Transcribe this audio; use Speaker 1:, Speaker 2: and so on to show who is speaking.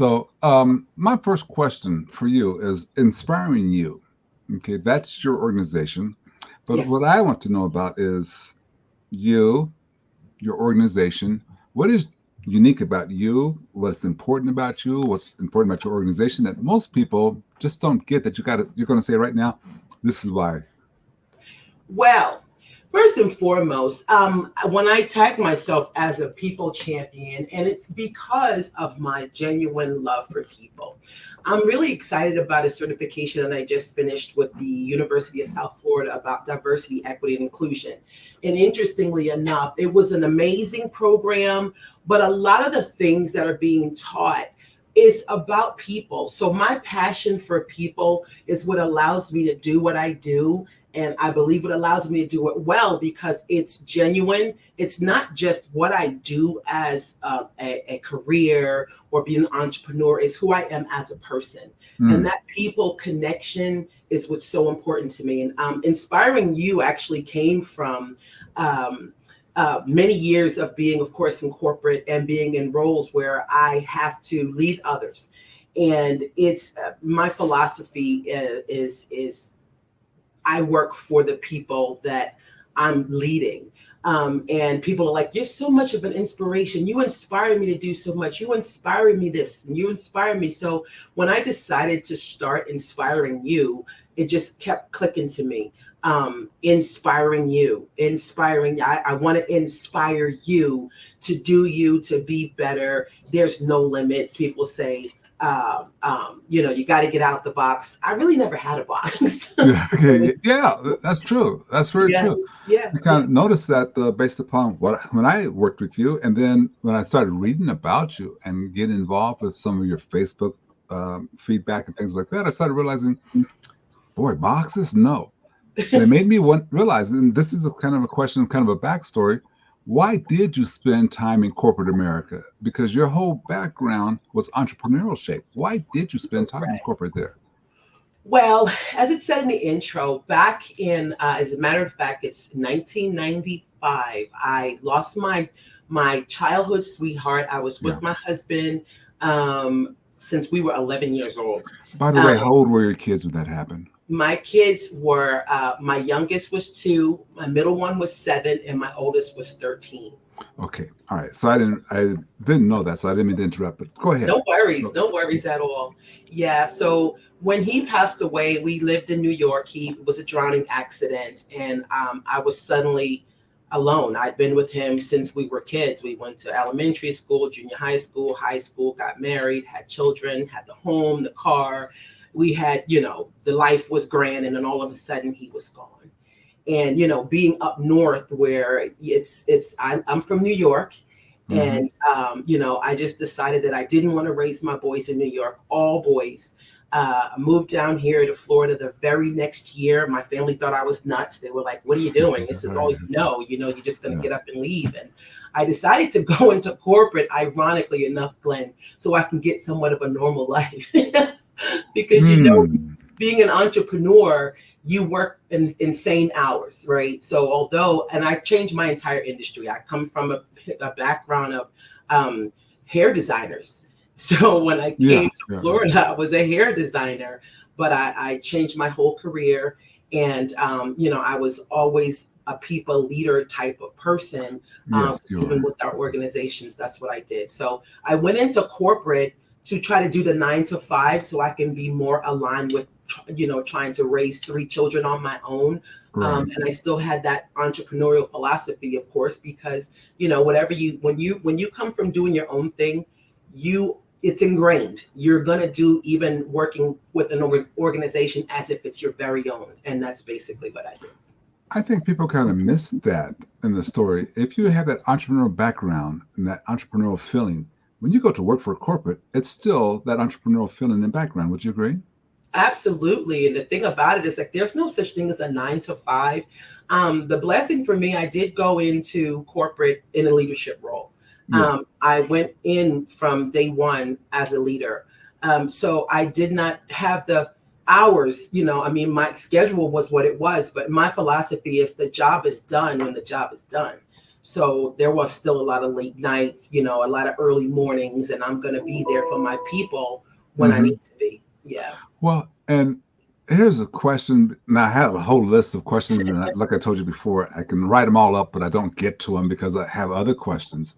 Speaker 1: So, my first question for you is inspiring you. Okay, that's your organization. But
Speaker 2: Yes.
Speaker 1: what I want to know about is you, your organization. What is unique about you? What's important about you? What's important about your organization that most people just don't get that you're going to say right now, this is why.
Speaker 2: Well, first and foremost, when I tag myself as a people champion, and it's because of my genuine love for people. I'm really excited about a certification that I just finished with the University of South Florida about diversity, equity, and inclusion. And interestingly enough, it was an amazing program, but a lot of the things that are being taught is about people. So my passion for people is what allows me to do what I do, and I believe it allows me to do it well because it's genuine. It's not just what I do as a career or being an entrepreneur, it's who I am as a person. And
Speaker 1: Mm,
Speaker 2: that people connection is what's so important to me. And inspiring you actually came from um, many years of being, of course, in corporate and being in roles where I have to lead others. And it's my philosophy is I work for the people that I'm leading. And people are like, you're so much of an inspiration. You inspire me to do so much. You inspire me this, and you inspire me. So when I decided to start inspiring you, it just kept clicking to me. Inspiring you, inspiring. I want to inspire you to do you, to be better. There's no limits. People say, you got to get out the box. I really never had a box. So
Speaker 1: yeah, okay,
Speaker 2: it's,
Speaker 1: yeah, that's true. That's very
Speaker 2: yeah,
Speaker 1: true.
Speaker 2: yeah,
Speaker 1: I
Speaker 2: yeah.
Speaker 1: kind of noticed that based upon what when I worked with you, and then when I started reading about you and getting involved with some of your Facebook feedback and things like that, I started realizing, boy, boxes, no. And it made me realize, and this is a kind of a question, kind of a backstory. Why did you spend time in corporate America? Because your whole background was entrepreneurial shape. Why did you spend time in
Speaker 2: Right.
Speaker 1: corporate there?
Speaker 2: Well, as it said in the intro, back in, as a matter of fact, it's 1995. I lost my childhood sweetheart. I was
Speaker 1: Yeah.
Speaker 2: with my husband since we were 11 years old.
Speaker 1: By the
Speaker 2: Um,
Speaker 1: way, how old were your kids when that happened?
Speaker 2: my kids were my youngest was 2, my middle one was 7, and my oldest was 13.
Speaker 1: Okay. All right. So I didn't know that, so I didn't mean to interrupt, but go ahead.
Speaker 2: No worries,
Speaker 1: So,
Speaker 2: no worries at all. Yeah, so when he passed away, we lived in New York. He was a drowning accident, and I was suddenly alone. I'd been with him since we were kids. We went to elementary school, junior high school, got married, had children, had the home, the car. We had, the life was grand, and then all of a sudden he was gone. And being up north where I'm from New York,
Speaker 1: hmm,
Speaker 2: and I just decided that I didn't want to raise my boys in New York, all boys. Moved down here to Florida the very next year. My family thought I was nuts. They were like, what are you doing? This is all you're just going to
Speaker 1: yeah,
Speaker 2: get up and leave. And I decided to go into corporate, ironically enough, Glenn, so I can get somewhat of a normal life. Because
Speaker 1: hmm,
Speaker 2: being an entrepreneur, you work in insane hours, right? So although, and I changed my entire industry. I come from a background of um, hair designers. So when I
Speaker 1: yeah,
Speaker 2: came to
Speaker 1: yeah, yeah.
Speaker 2: Florida, I was a hair designer, but I changed my whole career. And, I was always a people leader type of person.
Speaker 1: Yes, you
Speaker 2: Even
Speaker 1: are.
Speaker 2: with our organizations, that's what I did. So I went into corporate to try to do the 9 to 5 so I can be more aligned with, trying to raise 3 children on my own.
Speaker 1: Right.
Speaker 2: And I still had that entrepreneurial philosophy, of course, because, whatever when you come from doing your own thing, it's ingrained. You're going to do even working with an organization as if it's your very own. And that's basically what I did.
Speaker 1: I think people kind of miss that in the story. If you have that entrepreneurial background and that entrepreneurial feeling, when you go to work for a corporate, it's still that entrepreneurial feeling in background. Would you agree?
Speaker 2: Absolutely. And the thing about it is like there's no such thing as a 9 to 5. The blessing for me, I did go into corporate in a leadership role.
Speaker 1: Yeah.
Speaker 2: I went in from day one as a leader. So I did not have the hours, I mean, my schedule was what it was, but my philosophy is the job is done when the job is done. So there was still a lot of late nights, you know, a lot of early mornings, and I'm going to be there for my people when I
Speaker 1: Hmm.
Speaker 2: need to be. Yeah.
Speaker 1: Well, and here's a question. Now, I have a whole list of questions, and like I told you before, I can write them all up, but I don't get to them because I have other questions.